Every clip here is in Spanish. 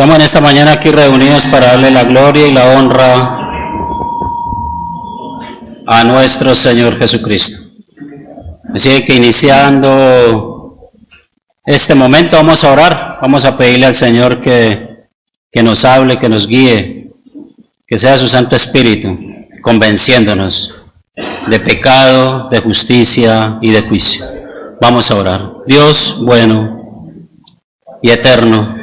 Estamos en esta mañana aquí reunidos para darle la gloria y la honra a nuestro Señor Jesucristo. Así que iniciando este momento vamos a orar, vamos a pedirle al Señor que nos hable, que nos guíe, que sea su Santo Espíritu convenciéndonos de pecado, de justicia y de juicio. Vamos a orar. Dios bueno y eterno,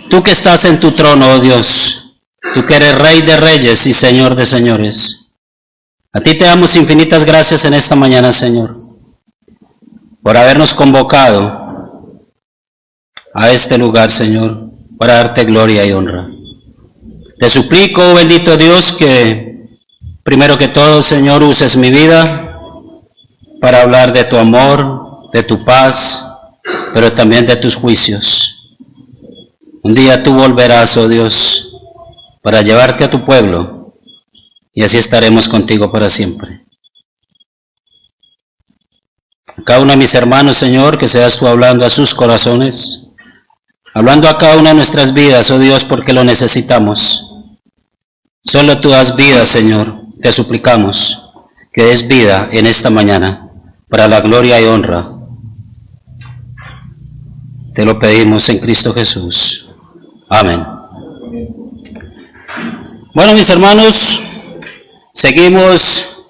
tú que estás en tu trono, oh Dios, tú que eres Rey de reyes y Señor de señores, a ti te damos infinitas gracias en esta mañana, Señor, por habernos convocado a este lugar, Señor, para darte gloria y honra. Te suplico, bendito Dios, que primero que todo, Señor, uses mi vida para hablar de tu amor, de tu paz, pero también de tus juicios. Un día tú volverás, oh Dios, para llevarte a tu pueblo, y así estaremos contigo para siempre. A cada uno de mis hermanos, Señor, que seas tú hablando a sus corazones, hablando a cada una de nuestras vidas, oh Dios, porque lo necesitamos. Solo tú das vida, Señor, te suplicamos que des vida en esta mañana, para la gloria y honra. Te lo pedimos en Cristo Jesús. Amén. Bueno, mis hermanos, seguimos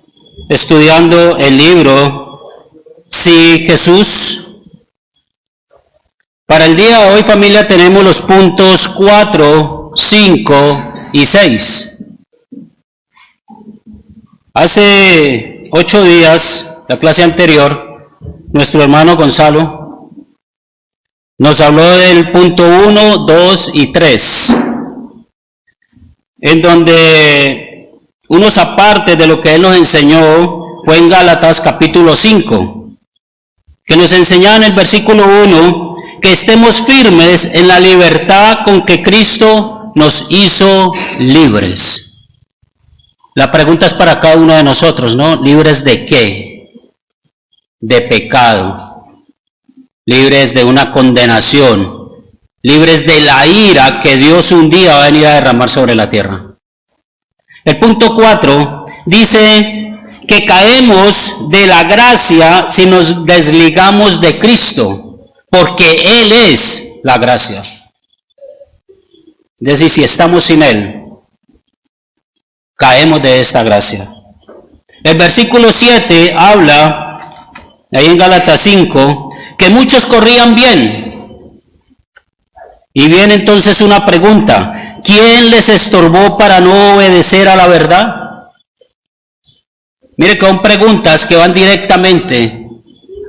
estudiando el libro Sí, Jesús. Para el día de hoy, familia, tenemos los puntos 4, 5 y 6. Hace 8 días, la clase anterior, nuestro hermano Gonzalo nos habló del punto 1, 2 y 3, en donde unos aparte de lo que él nos enseñó fue en Gálatas capítulo 5, que nos enseñaba en el versículo 1 que estemos firmes en la libertad con que Cristo nos hizo libres. La pregunta es para cada uno de nosotros, ¿no? ¿Libres de qué? De pecado. Libres de una condenación, libres de la ira que Dios un día va a venir a derramar sobre la tierra. El punto 4 dice que caemos de la gracia si nos desligamos de Cristo, porque Él es la gracia. Es decir, si estamos sin Él, caemos de esta gracia. El versículo 7 habla, ahí en Gálatas 5, que muchos corrían bien. Y viene entonces una pregunta: ¿quién les estorbó para no obedecer a la verdad? Mire que son preguntas que van directamente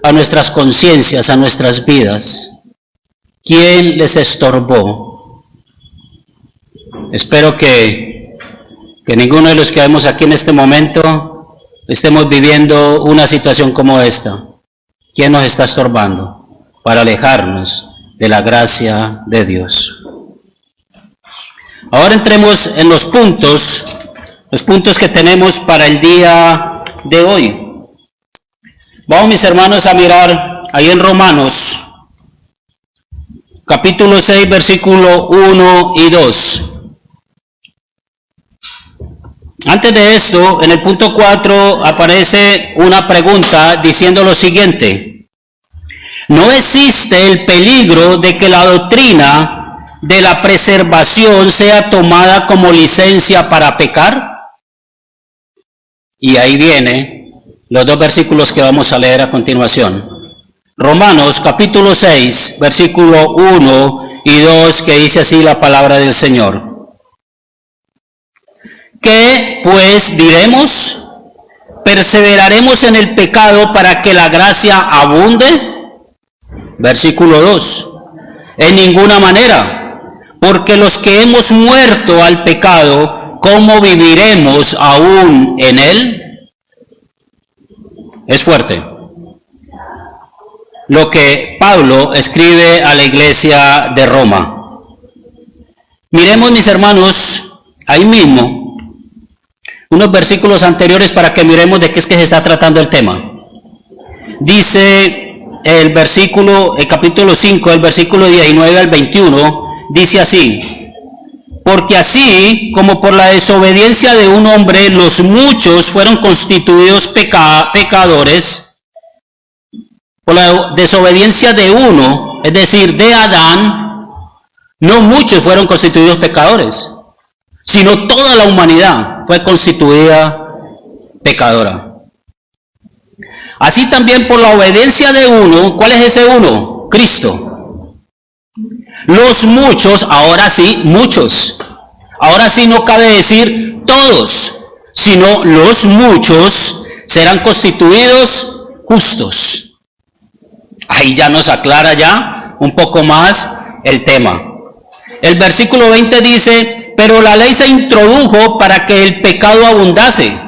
a nuestras conciencias, a nuestras vidas. ¿Quién les estorbó? Espero que ninguno de los que vemos aquí en este momento estemos viviendo una situación como esta. ¿Quién nos está estorbando para alejarnos de la gracia de Dios? Ahora entremos en los puntos que tenemos para el día de hoy. Vamos, mis hermanos, a mirar ahí en Romanos, capítulo 6, versículo 1 y 2. Antes de esto, en el punto 4 aparece una pregunta diciendo lo siguiente: ¿no existe el peligro de que la doctrina de la preservación sea tomada como licencia para pecar? Y ahí vienen los dos versículos que vamos a leer a continuación. Romanos capítulo 6, versículo 1 y 2, que dice así la palabra del Señor. ¿Qué pues diremos? ¿Perseveraremos en el pecado para que la gracia abunde? Versículo 2. En ninguna manera, porque los que hemos muerto al pecado, ¿cómo viviremos aún en él? Es fuerte lo que Pablo escribe a la iglesia de Roma. Miremos, mis hermanos, ahí mismo unos versículos anteriores para que miremos de qué es que se está tratando el tema. Dice el capítulo 5, el versículo 19 al 21, dice así: porque así como por la desobediencia de un hombre los muchos fueron constituidos pecadores, por la desobediencia de uno, es decir, de Adán, no muchos fueron constituidos pecadores, sino toda la humanidad fue constituida pecadora. Así también por la obediencia de uno, ¿cuál es ese uno? Cristo. Los muchos, ahora sí, muchos. Ahora sí no cabe decir todos, sino los muchos serán constituidos justos. Ahí ya nos aclara ya un poco más el tema. El versículo 20 dice: pero la ley se introdujo para que el pecado abundase.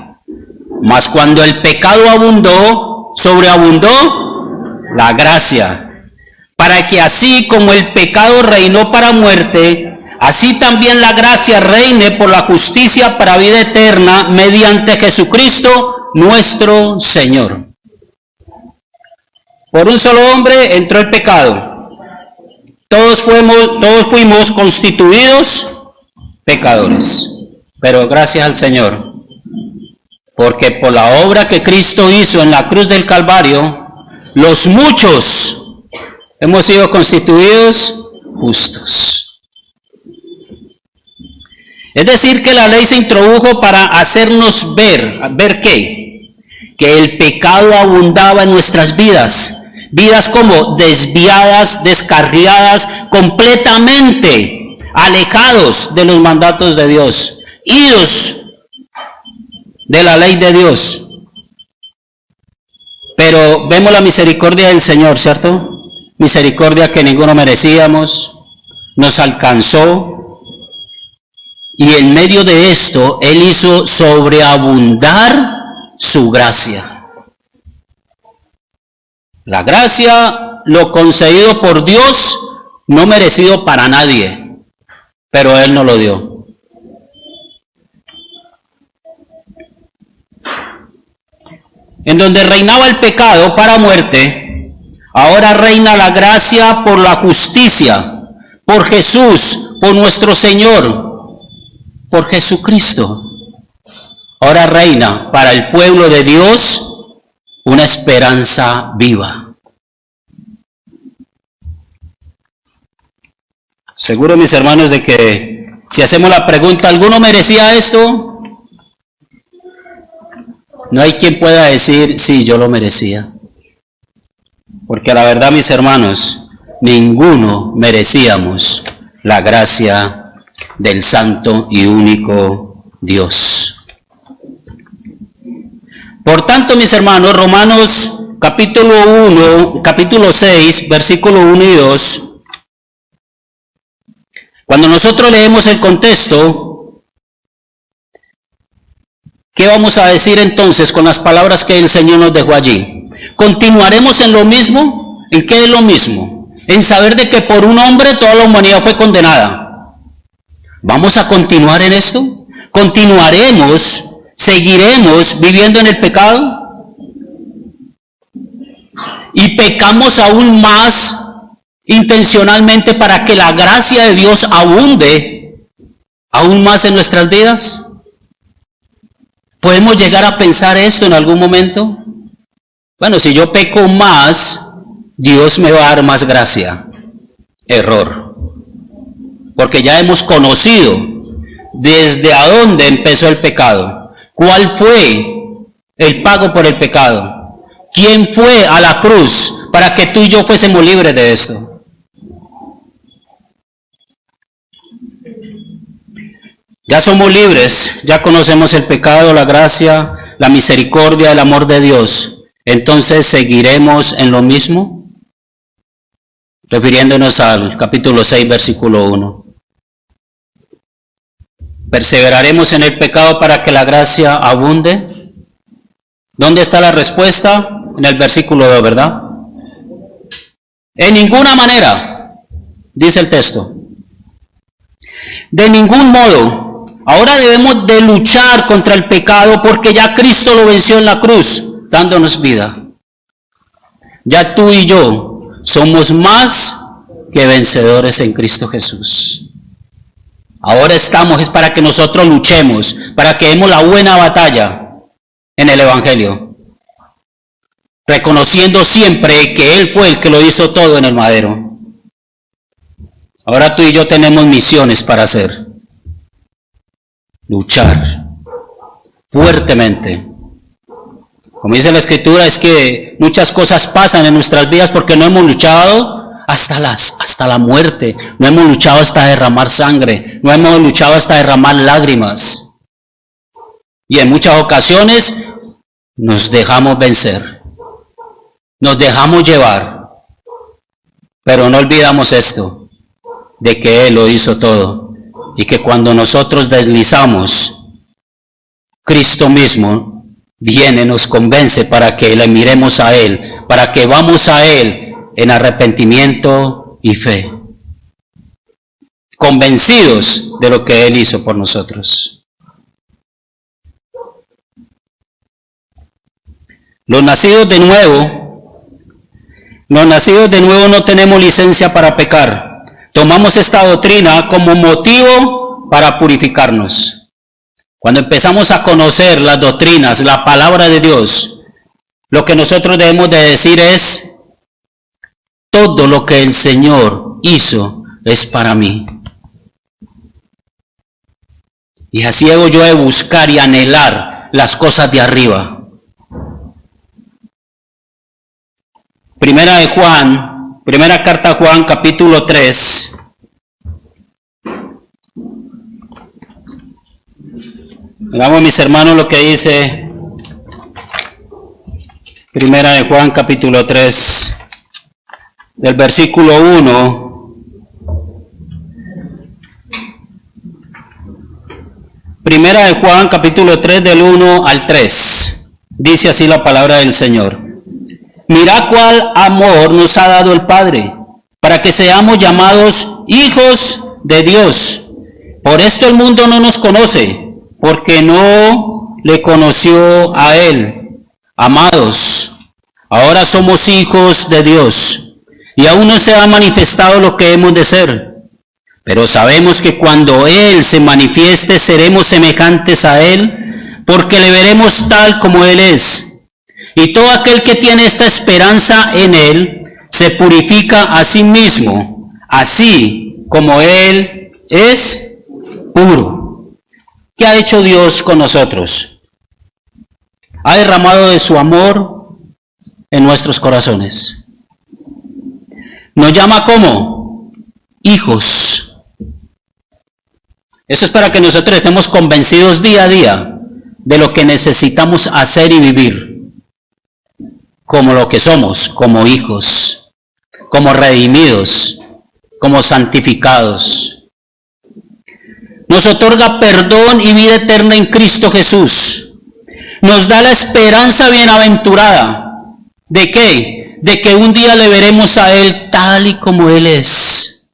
Mas cuando el pecado abundó, sobreabundó la gracia, para que así como el pecado reinó para muerte, así también la gracia reine por la justicia para vida eterna mediante Jesucristo nuestro Señor. Por un solo hombre entró el pecado. Todos fuimos constituidos pecadores. Pero gracias al Señor, porque por la obra que Cristo hizo en la cruz del Calvario, los muchos hemos sido constituidos justos. Es decir, que la ley se introdujo para hacernos ¿ver qué? Que el pecado abundaba en nuestras vidas. Vidas como desviadas, descarriadas, completamente alejados de los mandatos de Dios, idos de la ley de Dios. Pero vemos la misericordia del Señor, ¿cierto? Misericordia que ninguno merecíamos, nos alcanzó, y en medio de esto Él hizo sobreabundar su gracia. La gracia, lo concedido por Dios, no merecido para nadie, pero Él nos lo dio. En donde reinaba el pecado para muerte, ahora reina la gracia por la justicia, por Jesús, por nuestro Señor, por Jesucristo. Ahora reina para el pueblo de Dios una esperanza viva. Seguro, mis hermanos, de que si hacemos la pregunta, ¿alguno merecía esto? No hay quien pueda decir, sí, yo lo merecía. Porque la verdad, mis hermanos, ninguno merecíamos la gracia del santo y único Dios. Por tanto, mis hermanos, Romanos capítulo 6, versículo 1 y 2, cuando nosotros leemos el contexto, ¿qué vamos a decir entonces con las palabras que el Señor nos dejó allí? ¿Continuaremos en lo mismo? ¿En qué es lo mismo? En saber de que por un hombre toda la humanidad fue condenada. ¿Vamos a continuar en esto? ¿Continuaremos? ¿Seguiremos viviendo en el pecado? ¿Y pecamos aún más intencionalmente para que la gracia de Dios abunde aún más en nuestras vidas? ¿Podemos llegar a pensar esto en algún momento? Bueno, si yo peco más, Dios me va a dar más gracia. Error. Porque ya hemos conocido desde a dónde empezó el pecado. ¿Cuál fue el pago por el pecado? ¿Quién fue a la cruz para que tú y yo fuésemos libres de esto? Ya somos libres, ya conocemos el pecado, la gracia, la misericordia, el amor de Dios. Entonces, ¿seguiremos en lo mismo? Refiriéndonos al capítulo 6, versículo 1. ¿Perseveraremos en el pecado para que la gracia abunde? ¿Dónde está la respuesta? En el versículo 2, ¿verdad? En ninguna manera, dice el texto. De ningún modo. Ahora debemos de luchar contra el pecado porque ya Cristo lo venció en la cruz, dándonos vida. Ya tú y yo somos más que vencedores en Cristo Jesús. Ahora estamos, es para que nosotros luchemos, para que demos la buena batalla en el Evangelio, reconociendo siempre que Él fue el que lo hizo todo en el madero. Ahora tú y yo tenemos misiones para hacer. Luchar fuertemente. Como dice la Escritura, es que muchas cosas pasan en nuestras vidas porque no hemos luchado hasta la muerte. No hemos luchado hasta derramar sangre. No hemos luchado hasta derramar lágrimas. Y en muchas ocasiones nos dejamos vencer. Nos dejamos llevar. Pero no olvidamos esto, de que Él lo hizo todo. Y que cuando nosotros deslizamos, Cristo mismo viene, nos convence para que le miremos a Él, para que vamos a Él en arrepentimiento y fe, convencidos de lo que Él hizo por nosotros. Los nacidos de nuevo no tenemos licencia para pecar. Tomamos esta doctrina como motivo para purificarnos. Cuando empezamos a conocer las doctrinas, la palabra de Dios, lo que nosotros debemos de decir es: todo lo que el Señor hizo es para mí. Y así debo yo de buscar y anhelar las cosas de arriba. Primera carta a Juan, capítulo 3. Veamos, mis hermanos, lo que dice Primera de Juan, capítulo 3, del versículo 1. Primera de Juan, capítulo 3, del 1 al 3. Dice así la palabra del Señor. Mirad cuál amor nos ha dado el Padre, para que seamos llamados hijos de Dios. Por esto el mundo no nos conoce, porque no le conoció a Él. Amados, ahora somos hijos de Dios, y aún no se ha manifestado lo que hemos de ser. Pero sabemos que cuando Él se manifieste, seremos semejantes a Él, porque le veremos tal como Él es. Y todo aquel que tiene esta esperanza en Él, se purifica a sí mismo, así como Él es puro. ¿Qué ha hecho Dios con nosotros? Ha derramado de su amor en nuestros corazones. Nos llama como hijos. Eso es para que nosotros estemos convencidos día a día de lo que necesitamos hacer y vivir, como lo que somos, como hijos, como redimidos, como santificados. Nos otorga perdón y vida eterna en Cristo Jesús. Nos da la esperanza bienaventurada. ¿De qué? De que un día le veremos a Él tal y como Él es.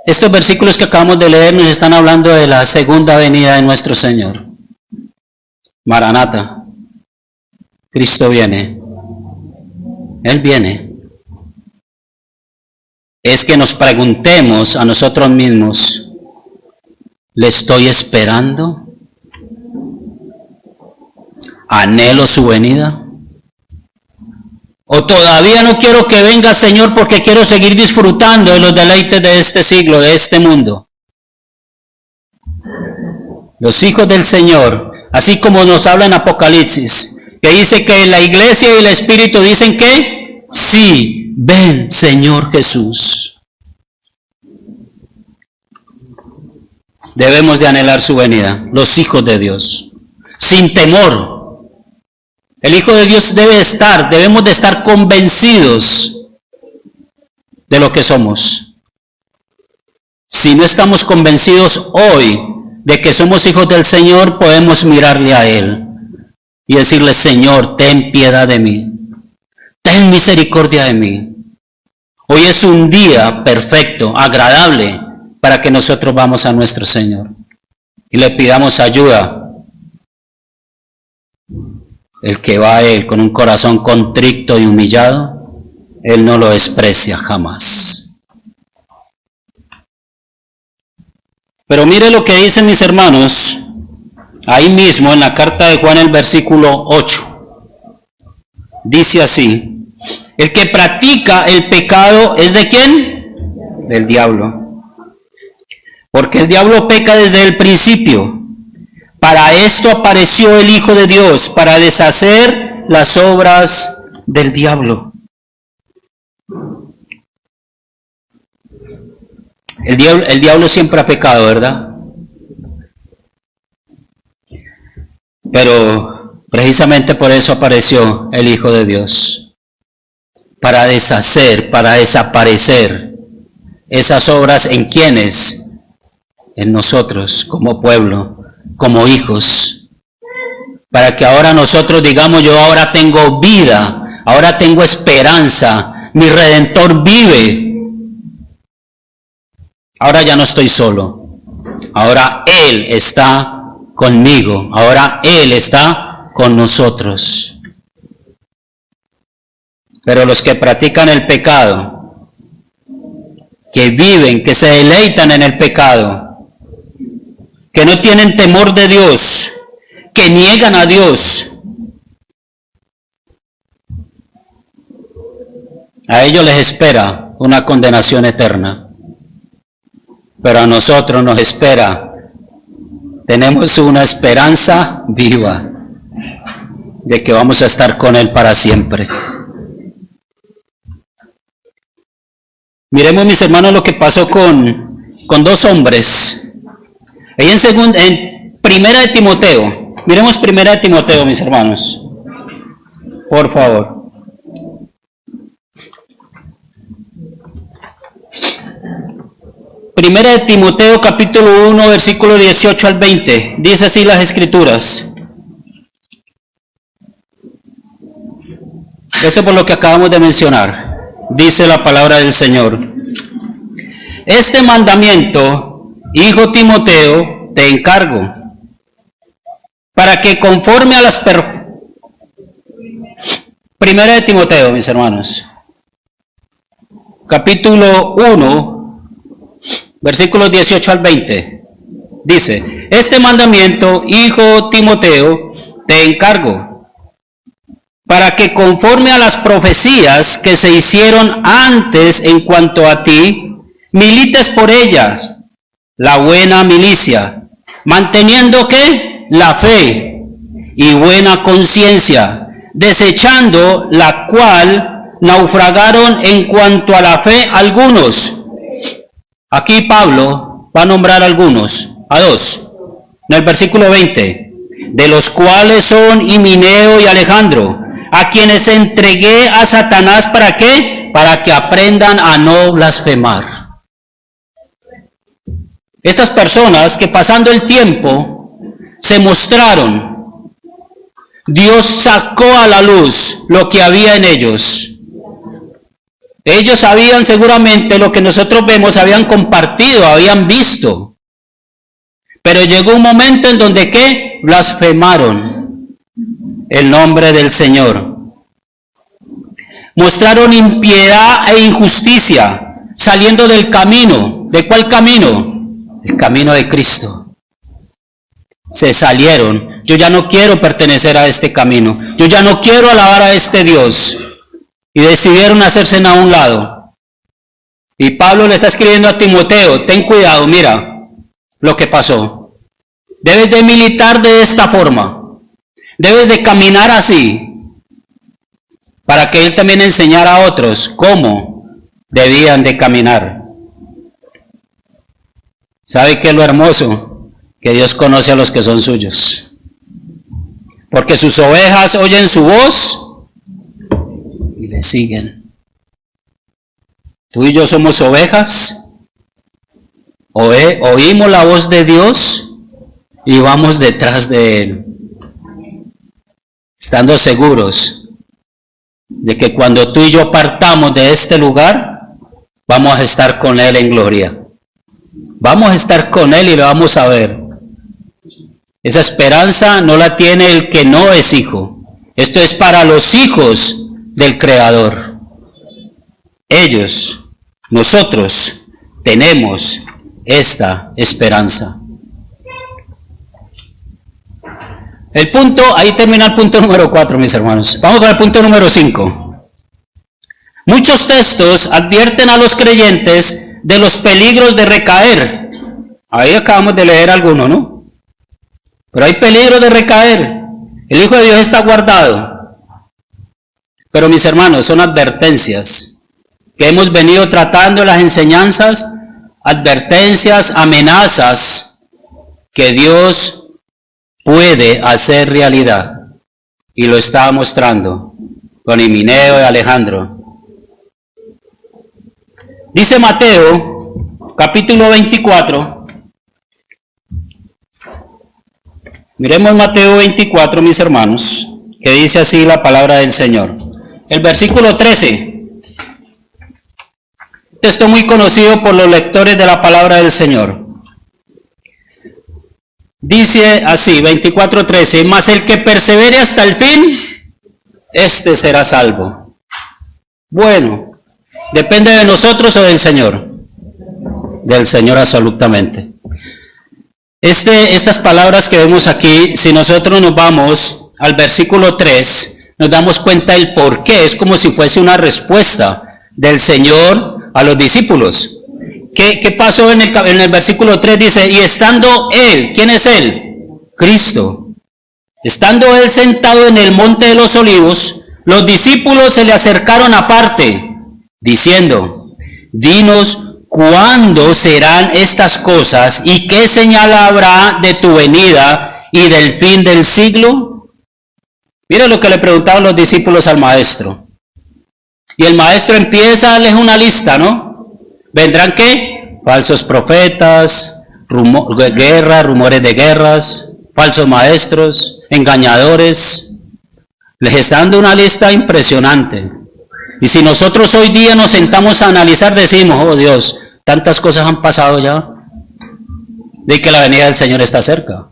Estos versículos que acabamos de leer nos están hablando de la segunda venida de nuestro Señor. Maranata, Cristo viene. Él viene. Es que nos preguntemos a nosotros mismos: ¿le estoy esperando? ¿Anhelo su venida? ¿O todavía no quiero que venga, Señor, porque quiero seguir disfrutando de los deleites de este siglo, de este mundo? Los hijos del Señor, así como nos habla en Apocalipsis, que dice que la iglesia y el Espíritu dicen que sí, ven, Señor Jesús. Debemos de anhelar su venida, los hijos de Dios, sin temor. El Hijo de Dios debemos de estar convencidos de lo que somos. Si no estamos convencidos hoy de que somos hijos del Señor, podemos mirarle a Él y decirle: Señor, ten piedad de mí, ten misericordia de mí. Hoy es un día perfecto, agradable, para que nosotros vamos a nuestro Señor y le pidamos ayuda el que va a Él con un corazón contrito y humillado, Él no lo desprecia jamás. Pero mire lo que dicen mis hermanos, ahí mismo en la carta de Juan, el versículo 8. Dice así: el que practica el pecado es ¿de quién? Del diablo. Porque el diablo peca desde el principio. Para esto apareció el Hijo de Dios, para deshacer las obras del diablo. El diablo siempre ha pecado, ¿verdad? Pero precisamente por eso apareció el Hijo de Dios. Para deshacer, para desaparecer esas obras en quienes, en nosotros como pueblo, como hijos, para que ahora nosotros digamos: yo ahora tengo vida, ahora tengo esperanza, mi Redentor vive, ahora ya no estoy solo, ahora Él está conmigo, ahora Él está con nosotros. Pero los que practican el pecado, que viven, que se deleitan en el pecado, que no tienen temor de Dios, que niegan a Dios, a ellos les espera una condenación eterna. Pero a nosotros nos espera, tenemos una esperanza viva de que vamos a estar con Él para siempre. Miremos, mis hermanos, lo que pasó con dos hombres. Ahí en Primera de Timoteo, miremos Primera de Timoteo, mis hermanos, por favor. Primera de Timoteo, capítulo 1, versículo 18 al 20, dice así las Escrituras. Eso por lo que acabamos de mencionar, dice la palabra del Señor. Este mandamiento, hijo Timoteo, te encargo, para que conforme a las Primera de Timoteo, mis hermanos, capítulo 1, versículos 18 al 20, dice: este mandamiento, hijo Timoteo, te encargo, para que conforme a las profecías que se hicieron antes en cuanto a ti, milites por ellas la buena milicia, manteniendo ¿qué? La fe y buena conciencia, desechando la cual naufragaron en cuanto a la fe algunos. Aquí Pablo va a nombrar algunos, a dos, en el versículo 20, de los cuales son Himeneo y Alejandro, a quienes entregué a Satanás, ¿para qué? Para que aprendan a no blasfemar. Estas personas que pasando el tiempo se mostraron, Dios sacó a la luz lo que había en ellos. Ellos sabían seguramente lo que nosotros vemos, habían compartido, habían visto. Pero llegó un momento en donde ¿qué? Blasfemaron el nombre del Señor. Mostraron impiedad e injusticia, saliendo del camino. ¿De cuál camino? El camino de Cristo. Se salieron. Yo ya no quiero pertenecer a este camino. Yo ya no quiero alabar a este Dios. Y decidieron hacerse a un lado. Y Pablo le está escribiendo a Timoteo: ten cuidado, mira lo que pasó. Debes de militar de esta forma. Debes de caminar así. Para que él también enseñara a otros cómo debían de caminar. ¿Sabe qué es lo hermoso? Que Dios conoce a los que son suyos. Porque sus ovejas oyen su voz y le siguen. Tú y yo somos ovejas. Oímos la voz de Dios y vamos detrás de Él. Estando seguros de que cuando tú y yo partamos de este lugar, vamos a estar con Él en gloria. Vamos a estar con Él y lo vamos a ver. Esa esperanza no la tiene el que no es hijo. Esto es para los hijos del Creador. Ellos, nosotros, tenemos esta esperanza. El punto, ahí termina el punto número 4, mis hermanos. Vamos con el punto número 5. Muchos textos advierten a los creyentes de los peligros de recaer. Ahí acabamos de leer alguno, ¿no? Pero hay peligro de recaer. El Hijo de Dios está guardado. Pero mis hermanos, son advertencias que hemos venido tratando en las enseñanzas, advertencias, amenazas que Dios puede hacer realidad. Y lo estaba mostrando con Himineo y Alejandro. Dice Mateo, capítulo 24. Miremos Mateo 24, mis hermanos, que dice así la palabra del Señor. El versículo 13. Texto muy conocido por los lectores de la palabra del Señor. Dice así, 24:13, mas el que persevere hasta el fin, este será salvo. Bueno, ¿depende de nosotros o del Señor? Del Señor absolutamente. Estas palabras que vemos aquí, si nosotros nos vamos al versículo 3, nos damos cuenta del por qué. Es como si fuese una respuesta del Señor a los discípulos. ¿Qué pasó en el versículo 3? Dice, y estando Él, ¿quién es Él? Cristo. Estando Él sentado en el monte de los olivos, los discípulos se le acercaron aparte, diciendo, dinos, ¿cuándo serán estas cosas y qué señal habrá de tu venida y del fin del siglo? Mira lo que le preguntaban los discípulos al maestro. Y el maestro empieza a darles una lista, ¿no? ¿Vendrán qué? Falsos profetas, rumores de guerras, falsos maestros, engañadores. Les está dando una lista impresionante. Y si nosotros hoy día nos sentamos a analizar, decimos, oh Dios, tantas cosas han pasado ya, de que la venida del Señor está cerca.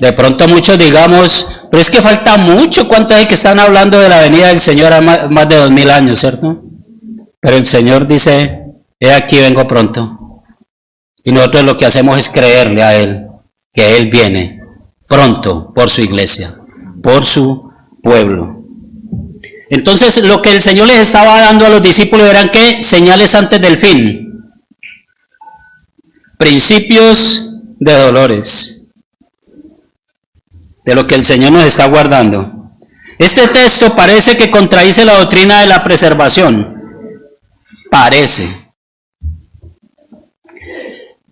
De pronto muchos digamos, pero es que falta mucho, ¿cuántos hay que están hablando de la venida del Señor a más de 2000 años, cierto? Pero el Señor dice, he aquí vengo pronto. Y nosotros lo que hacemos es creerle a Él, que Él viene pronto por su iglesia, por su pueblo. Entonces, lo que el Señor les estaba dando a los discípulos eran ¿qué? Señales antes del fin. Principios de dolores. De lo que el Señor nos está guardando. Este texto parece que contradice la doctrina de la preservación. Parece.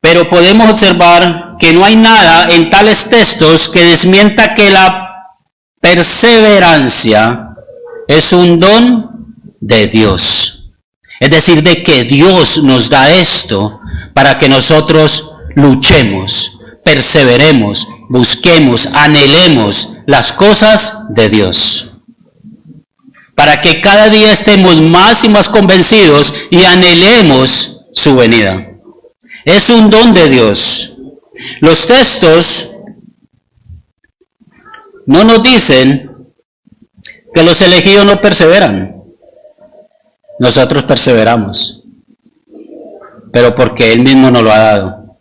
Pero podemos observar que no hay nada en tales textos que desmienta que la perseverancia es un don de Dios. Es decir, de que Dios nos da esto para que nosotros luchemos, perseveremos, busquemos, anhelemos las cosas de Dios. Para que cada día estemos más y más convencidos y anhelemos su venida. Es un don de Dios. Los textos no nos dicen que los elegidos no perseveran. Nosotros perseveramos. Pero porque Él mismo nos lo ha dado.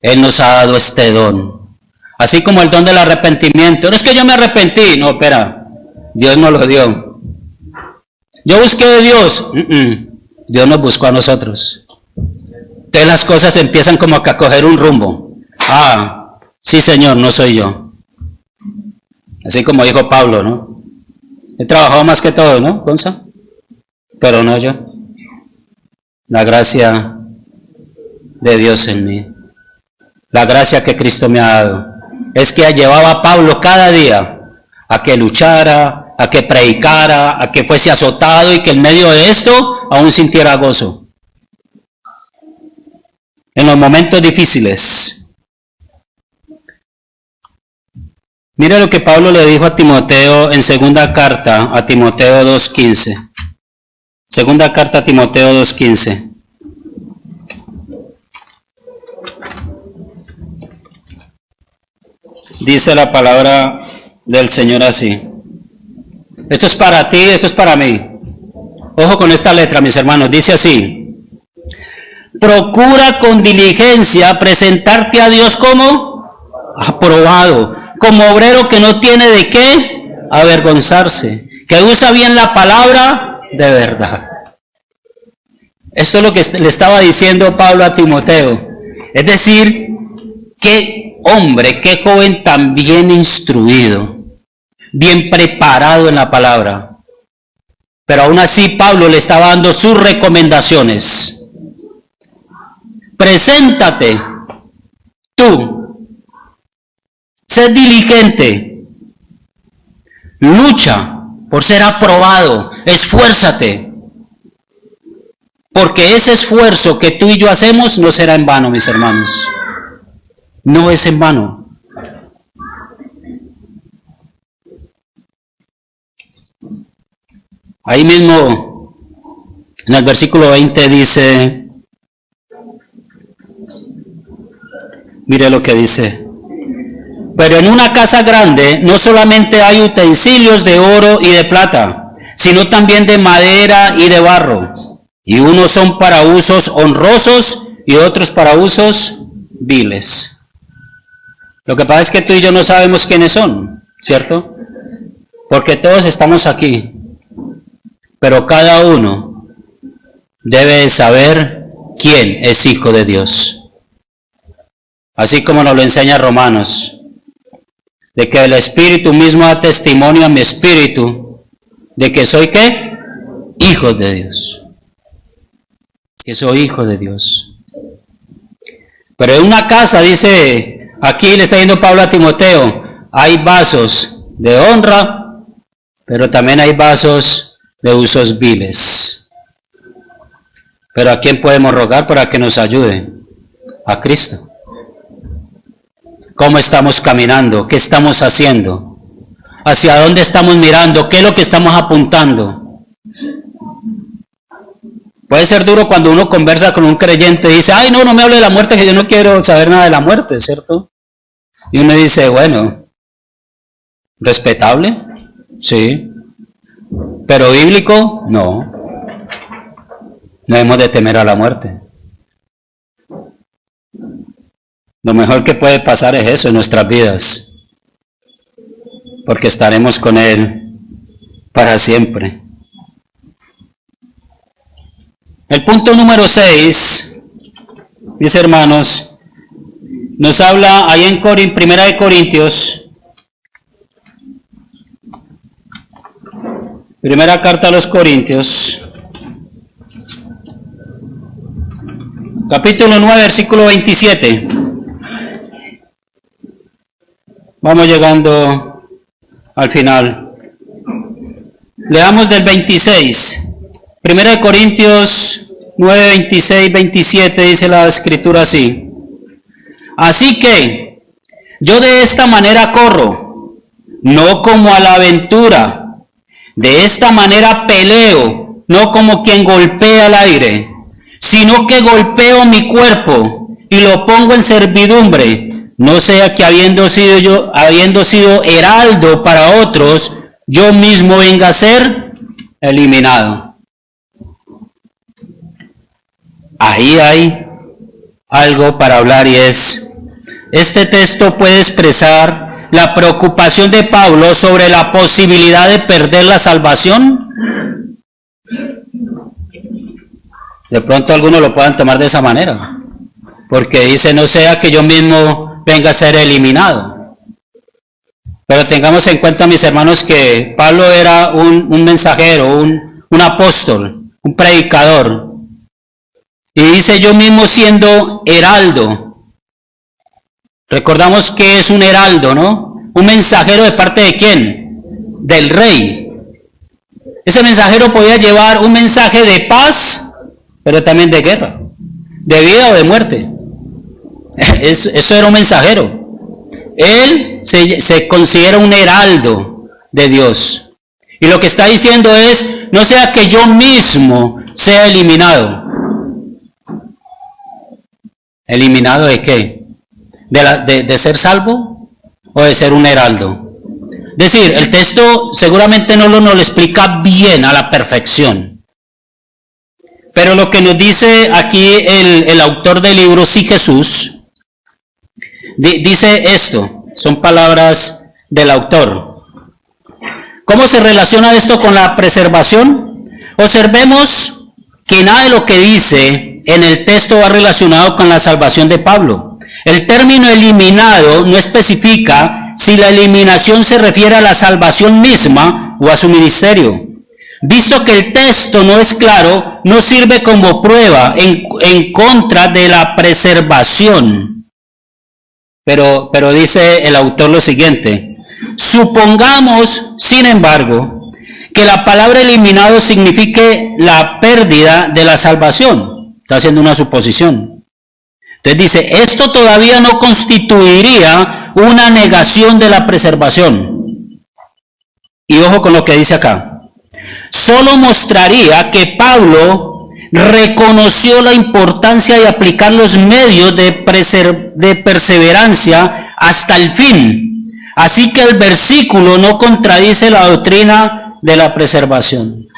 Él nos ha dado este don. Así como el don del arrepentimiento. No es que yo me arrepentí. No, espera. Dios nos lo dio. Yo busqué de Dios. Dios nos buscó a nosotros. Entonces las cosas empiezan como a coger un rumbo. Ah, sí Señor, no soy yo. Así como dijo Pablo, ¿no? He trabajado más que todo, ¿no, Gonza? Pero no yo. La gracia de Dios en mí. La gracia que Cristo me ha dado. Es que llevaba a Pablo cada día a que luchara, a que predicara, a que fuese azotado y que en medio de esto aún sintiera gozo. En los momentos difíciles. Mira lo que Pablo le dijo a Timoteo en segunda carta a Timoteo 2:15. Segunda carta a Timoteo 2:15. Dice la palabra del Señor así. Esto es para ti, esto es para mí. Ojo con esta letra, mis hermanos. Dice así: procura con diligencia presentarte a Dios como aprobado, como obrero que no tiene de qué avergonzarse, que usa bien la palabra de verdad. Esto es lo que le estaba diciendo Pablo a Timoteo. Es decir, qué hombre, qué joven tan bien instruido, bien preparado en la palabra. Pero aún así Pablo le estaba dando sus recomendaciones. Preséntate, tú, sé diligente, lucha por ser aprobado, esfuérzate. Porque ese esfuerzo que tú y yo hacemos no será en vano, mis hermanos. No es en vano. Ahí mismo, en el versículo 20 dice, mire lo que dice: pero en una casa grande no solamente hay utensilios de oro y de plata, sino también de madera y de barro. Y unos son para usos honrosos y otros para usos viles. Lo que pasa es que tú y yo no sabemos quiénes son, ¿cierto? Porque todos estamos aquí, pero cada uno debe saber quién es hijo de Dios. Así como nos lo enseña Romanos, de que el Espíritu mismo da testimonio a mi espíritu de que soy ¿qué? Hijo de Dios. Que soy hijo de Dios. Pero en una casa, dice, aquí le está diciendo Pablo a Timoteo, hay vasos de honra, pero también hay vasos de usos viles. Pero ¿a quién podemos rogar para que nos ayude? A Cristo. ¿Cómo estamos caminando? ¿Qué estamos haciendo? ¿Hacia dónde estamos mirando? ¿Qué es lo que estamos apuntando? Puede ser duro cuando uno conversa con un creyente y dice, ay, no me hable de la muerte, que yo no quiero saber nada de la muerte, ¿cierto? Y uno dice, bueno, respetable, sí, pero bíblico, no. No hemos de temer a la muerte. Lo mejor que puede pasar es eso en nuestras vidas, porque estaremos con Él para siempre. El punto número 6, mis hermanos, nos habla ahí en Primera de Corintios, primera carta a los Corintios, capítulo 9, versículo 27. Vamos llegando al final. Leamos del 26. Primera de Corintios 9, 26, 27 dice la escritura así: así que yo de esta manera corro, no como a la aventura, de esta manera peleo, no como quien golpea al aire, sino que golpeo mi cuerpo y lo pongo en servidumbre, no sea que habiendo sido heraldo para otros, yo mismo venga a ser eliminado. Ahí hay algo para hablar y es, este texto puede expresar la preocupación de Pablo sobre la posibilidad de perder la salvación. De pronto algunos lo puedan tomar de esa manera, porque dice, no sea que yo mismo venga a ser eliminado. Pero tengamos en cuenta, mis hermanos, que Pablo era un mensajero, un apóstol, un predicador. Y dice, yo mismo siendo heraldo. Recordamos que es un heraldo, ¿no? Un mensajero de parte de ¿quién? Del rey. Ese mensajero podía llevar un mensaje de paz, pero también de guerra, de vida o de muerte. Eso era un mensajero. Él se considera un heraldo de Dios. Y lo que está diciendo es, no sea que yo mismo sea eliminado. ¿Eliminado de qué? ¿De ser salvo o de ser un heraldo? Es decir, el texto seguramente no lo explica bien a la perfección. Pero lo que nos dice aquí el autor del libro, Sí Jesús, dice esto, son palabras del autor. ¿Cómo se relaciona esto con la preservación? Observemos que nada de lo que dice en el texto va relacionado con la salvación de Pablo. El término eliminado no especifica si la eliminación se refiere a la salvación misma o a su ministerio. Visto que el texto no es claro, no sirve como prueba en contra de la preservación. Pero dice el autor lo siguiente: supongamos, sin embargo, que la palabra eliminado signifique la pérdida de la salvación. Está haciendo una suposición. Entonces dice, esto todavía no constituiría una negación de la preservación. Y ojo con lo que dice acá. Solo mostraría que Pablo reconoció la importancia de aplicar los medios de perseverancia hasta el fin. Así que el versículo no contradice la doctrina de la preservación.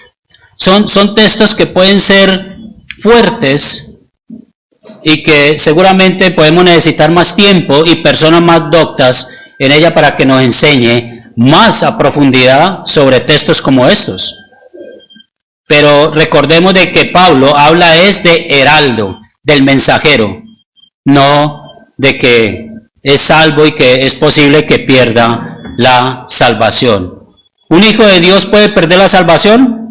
Son textos que pueden ser fuertes y que seguramente podemos necesitar más tiempo y personas más doctas en ella para que nos enseñe más a profundidad sobre textos como estos. Pero recordemos de que Pablo habla es de heraldo, del mensajero, no de que es salvo y que es posible que pierda la salvación. ¿Un hijo de Dios puede perder la salvación?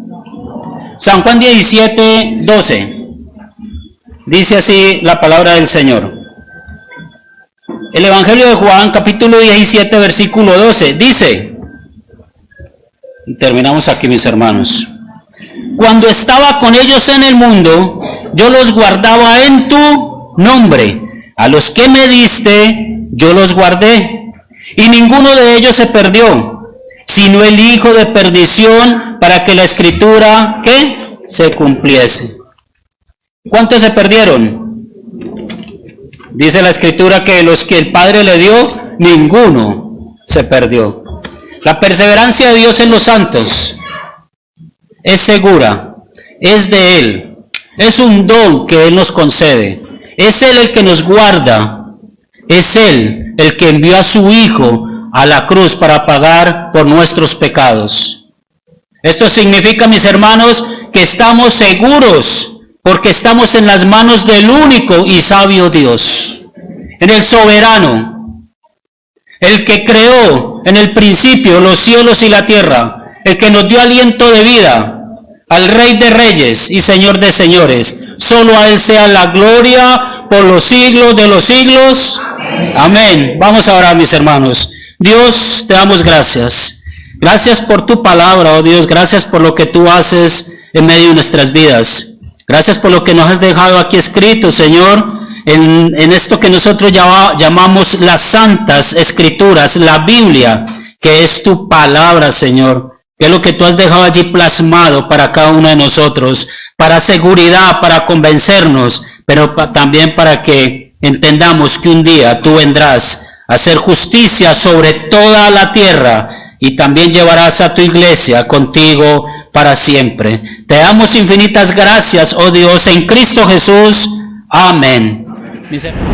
San Juan 17, 12. Dice así la palabra del Señor. El Evangelio de Juan, capítulo 17, versículo 12, dice, y terminamos aquí, mis hermanos. Cuando estaba con ellos en el mundo, yo los guardaba en tu nombre. A los que me diste, yo los guardé. Y ninguno de ellos se perdió, sino el hijo de perdición, para que la escritura, ¿qué? Se cumpliese. ¿Cuántos se perdieron? Dice la escritura que los que el Padre le dio, ninguno se perdió. La perseverancia de Dios en los santos es segura, es de Él, es un don que Él nos concede, es Él el que nos guarda, es Él el que envió a su Hijo a la cruz para pagar por nuestros pecados. Esto significa, mis hermanos, que estamos seguros porque estamos en las manos del único y sabio Dios, en el soberano, el que creó en el principio los cielos y la tierra, el que nos dio aliento de vida, al Rey de Reyes y Señor de Señores. Solo a Él sea la gloria por los siglos de los siglos. Amén. Vamos a orar, mis hermanos. Dios, te damos gracias. Gracias por tu palabra, oh Dios. Gracias por lo que tú haces en medio de nuestras vidas. Gracias por lo que nos has dejado aquí escrito, Señor, en esto que nosotros llamamos las santas escrituras, la Biblia, que es tu palabra, Señor. Que es lo que tú has dejado allí plasmado para cada uno de nosotros, para seguridad, para convencernos, pero también para que entendamos que un día tú vendrás a hacer justicia sobre toda la tierra y también llevarás a tu iglesia contigo para siempre. Te damos infinitas gracias, oh Dios, en Cristo Jesús. Amén. Amén.